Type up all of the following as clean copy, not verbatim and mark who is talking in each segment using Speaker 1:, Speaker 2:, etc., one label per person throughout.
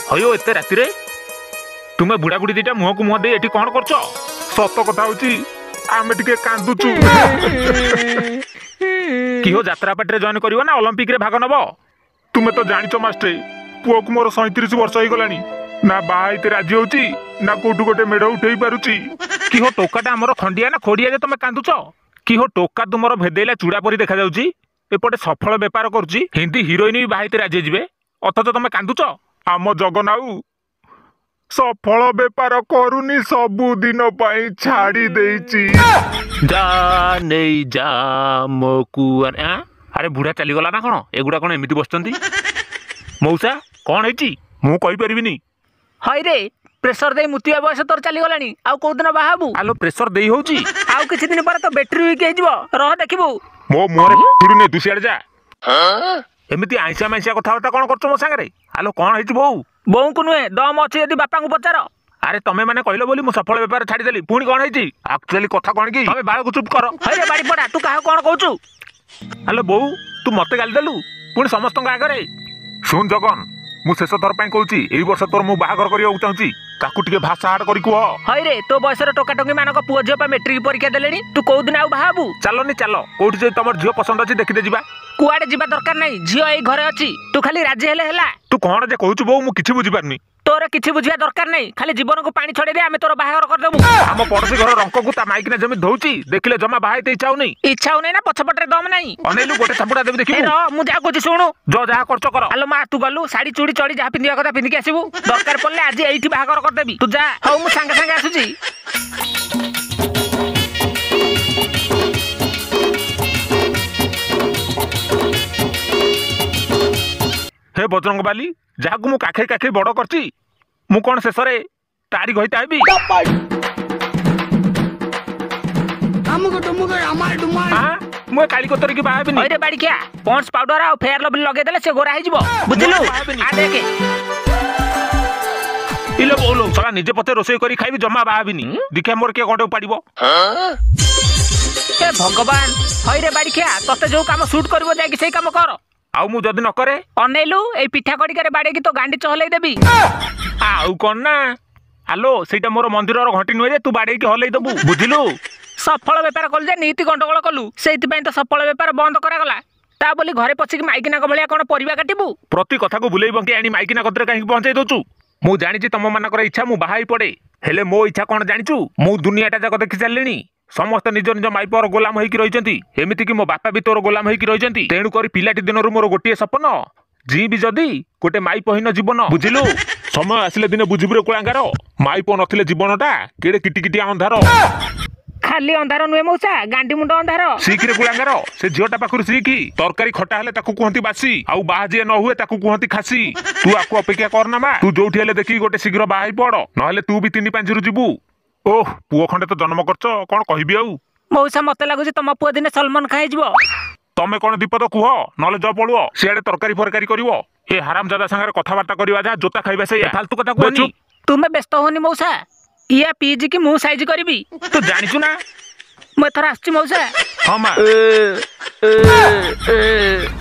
Speaker 1: हयो एते राति रे तुमे बुढ़ा बुढ़ी दीटा मुह को मुह दे एठी कौन करछ? सत कथा होची आमे टिके कांदुचु। कि हो यात्रा पार्टी जॉइन करियो ना ओलंपिक रे भाग नबो? तुमे तो जानिचो मास्टर पुओ को मोर 37 वर्ष होई गलानी ना बाहाइते राजी होची ना कोठु गोटे मेढ उठेई पारुची। कि हो टोकाटा हमर खंडिया ना खोडिया जे तुमे कांदुचो? कि हो टोका तुमर भेदेला चूड़ा परी देखा जाउची एपटे सफल व्यापार करूची हिंदी हिरोइन भी बाहाइते राजी जिवे अथच तुमे कांदुचो? आम जगनाऊ सफल व्यापार करूनी सबु दिन पाई छाड़ी देइची। जा नहीं जा मकुआर अरे बुढ़ा चलीगला ना कौन एगुड़ा कौन एमती बसचंती? मौसा कौन है मु कहि परिबिनी।
Speaker 2: हई रे प्रेशर दे मुतिया बयस तोर चली गलानी आउ को दिन बाहाबू?
Speaker 1: आलो प्रेशर देई होची
Speaker 2: आउ किछि दिन पर तो बैटरी वीक हे जिवो रह देखिबू।
Speaker 1: मो मोरे फिरु ने दुसियाड़ जा एमती आइसा माइसा कथावार्ता कौन करछ मो संगे? आलो कौन है बो?
Speaker 2: बोऊ को नुहे दम अछि यदि बापा को पचार।
Speaker 1: अरे तमे माने कहलो बोली मु सफल व्यापार छाड़ी देली पुणी कौन है एक्चुअली कथा कौन की तमे बाळ को चुप कर।
Speaker 2: हई रे बाड़ी पड़ा तू काहे कोन कहउचू?
Speaker 1: हेलो बो तू मते गाली देलु पुणी समस्त आगे सुन जगन मु शेष थर ପାଇଁ कहूची एई वर्ष तोर मु बाहागर करियो चाहूची ताकू टिके भाषा हाड करी कुह।
Speaker 2: हई रे तो बयसर टोका टोकी मानक पुओ झियो पा मैट्रिक परीक्षा देलेनी तू को दिन आउ बाहाबू?
Speaker 1: चलो नी चलो कोठी जे तमर झियो पसंद अछि देखि दे जिबा।
Speaker 2: कुआडे जिबा दरकार नाही झियो एई घरे अछि तू खाली राजी हेले हेला।
Speaker 1: तू कोन जे कहूचु बो मु किछि बुझी पारनी।
Speaker 2: तोर किछि बुझिया दरकार नाही खाली जीवन को पानी छड़े दे आमे तोर बाहागर कर देबू।
Speaker 1: हम पड़ोसी घर रंक को ता माइक ने जमी धौची देखिले जमा बाहाइते इच्छा होनी।
Speaker 2: इच्छा होनी ना पछपटरे दम नाही
Speaker 1: अनेलु गोटे थापुडा देबी देखिबू।
Speaker 2: ए र मु जा कोची सुनु
Speaker 1: जो जहा करछ कर।
Speaker 2: हेलो मा तू गलु साड़ी चूड़ी चढ़ी जहा पिंदिया कथा पिंदी के आसीबू दरकार पड़ले आज एइठी बाहागर कर देबी तू जा। हौ मु संगे संगे आसुची।
Speaker 1: हे बजरंग बाली जहा को मु काखे काखे बड़ करची मु कोन शेषरे तारी गहिता हेबी? हां मु काली कोतर की बाहेबी नी।
Speaker 2: ओरे बाड़ी क्या पॉन्ड्स पाउडर आ फेयर लवली लगे देले से गोरा हे जिवो बुझलु आ देखे
Speaker 1: इले बोलो सला निजे पते रोसई करी खाइबी जम्मा बाहेबी नी दिखे मोर के गडे पाड़िबो।
Speaker 2: हे भगवान हई रे बाड़ी क्या तते जो काम शूट करबो जाय कि सेही काम कर
Speaker 1: आउ मु जदी न करे
Speaker 2: अनेलु ए पिठा कड़िकारे बाड़े की तो गांडी चहलै देबी।
Speaker 1: आउ कोन ना हेलो सेटा मोर मंदिर रो घंटी नुए रे तू बाड़े की हलै दबु बुझिलु।
Speaker 2: सफल व्यापार कल जे नीति गंडगोल कलु सेति पई तो सफल व्यापार बंद करा गला ता बोली घरे पछी माइकिना को भलिया कोन परिवा काटिबू?
Speaker 1: प्रति कथा को बुलेई बंकी आनी माइकिना कतरे काहे पहुंचाई दोचू? मु जानिची तम मानकर इच्छा मु बाहाई पड़े हेले मो इच्छा कोन जानिचू मु दुनियाटा जाक देखि चललिनी समस्त निज निज माइपर गोलाम होइकी रहिचंती एमिति कि मो बापा भी तोर गोलाम होइकी रहिचंती तेणु करी पिलाटी दिनरु मोर गोटिए सपन जी भी जदी गोटे माई पहिन जीवन बुझिलु। समय आसिले दिने बुझिबुरे कोलांगार माइप नथिले जीवनटा केडे किटी किटी अंधार
Speaker 2: खाली अंधार नुए मौसा गांडी मुंड अंधार
Speaker 1: सीखरे गुलांगार से झियोटा पाखरु सीखी तरकारी खटा हेले ताकू कुहंती बासी आउ बाहाजिए न हुए ताकू कुहंती खासी तू आकू अपेक्षा करना मा तू जोठी हेले देखि गोटे शीघ्र बाहाई पड़ नहले तू भी 3-5 रु जीवू। ओह पुओ खंडे तो जन्म करछ कोन कहिबी आउ?
Speaker 2: मौसा मते लागुची तम पुओ दिने सलमान खाइ जिवो।
Speaker 1: तमे कोन दीपद कुह नहले ज पळुओ सियाडे तरकारी फरकारी करिवो ए हरामजादा संगे कथावार्ता करिवा जा जोता खाइबा से फालतू कथा कहनी।
Speaker 2: तुमे व्यस्त होनी मौसा इया पीज की मु साइज करबी
Speaker 1: तू जानिचु ना
Speaker 2: मैं थरा आछी मौसा।
Speaker 1: हां मा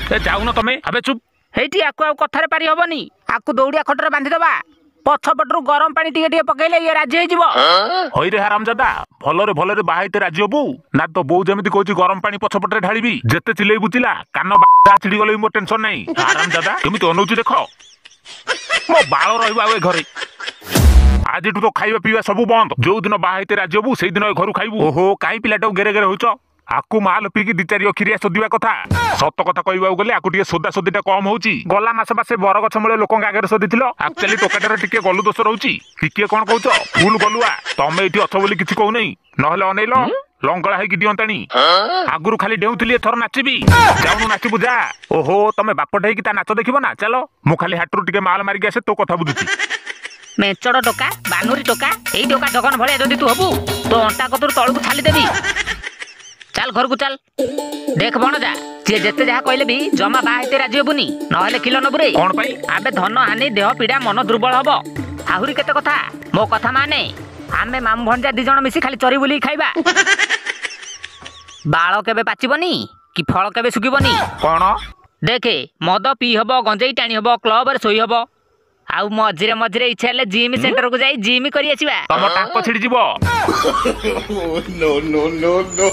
Speaker 1: ए जाउ न तमे अबे चुप
Speaker 2: हेटी आकु आ कथारे पारी हबनी आकु दौड़िया खटरे बांधी दबा पछपटरू गरम पानी टिके टिके पकेले ये राजी हे जिवो।
Speaker 1: होई रे हरामजादा भलरे बाहाइते राजी होबू ना तो बो जेमिति कहूची गरम पानी पछपटरे ढाळीबी जेते चिलेई बुचिला कान बा छिड़ी गले मो टेंशन नाही। हरामजादा केमिति अनौची देखो मो बाळ रहइबा ए घरे आज तो खाइबा पीवा सब बंद जो दिन बाहाइते राजी होबू सेही दिन घर खाइबू। ओहो काई पिलाटा गेरे गेरे होइछ आकु माल पीकी 2-4 अखिरिया सोदिबा कथा सत कथा कहइबा गले आकु टिके सोदा सोदीटा कम होउची गला मास मासे बर गछ मुळे लोकंग आगे सोदिथिलो एक्चुअली टोकाटारे टिके गलु दोष रहउची टिके कोन कहउछ फुल गलुआ तमे एठी अछ बोली किछि कहउ नै नहले अनेलो लंगळा हेकी दियंतानी आगुरु खाली डेउथिली एथर नाचिबी जाउनु नाचिबु जा। ओहो तमे बापट हेकी ता नाच देखिबो ना चलो मु खाली हाटरू टिके माल मारिके आसे तो कथा बुझुची।
Speaker 2: मेचड़ टोका बानुरी टोका एई टोका जगन भले जदी तू हबू तो अंटा कतुर तळकु छाली देबी चल घर को चल देख बण जा जे जेते जहा कहले भी जमा बाहाइते राजी होबुनी नहले किलो नबुरे
Speaker 1: कोन पई
Speaker 2: आबे धन हानि देह पीड़ा मन दुर्बल हबो आहुरी केते कथा मो कथा माने आमे मामू भंजा 2 जण मिसी खाली चरी बुली खाइबा बाळ केबे पाचिबनी कि फळ केबे सुकिबनी
Speaker 1: कोन देखे
Speaker 2: मद पी हबो गंजेई टाणी हबो क्लब रे सोई हबो ଆଉ ମଝିରେ ମଝିରେ ଇଚ୍ଛା ହେଲେ ଜିମ୍ ସେଣ୍ଟରକୁ ଯାଇ ଜିମ୍ କରି ଆସିବା।
Speaker 1: ତମ ଟାଙ୍କ ଛିଡିଯିବ।
Speaker 3: No, no, no, no.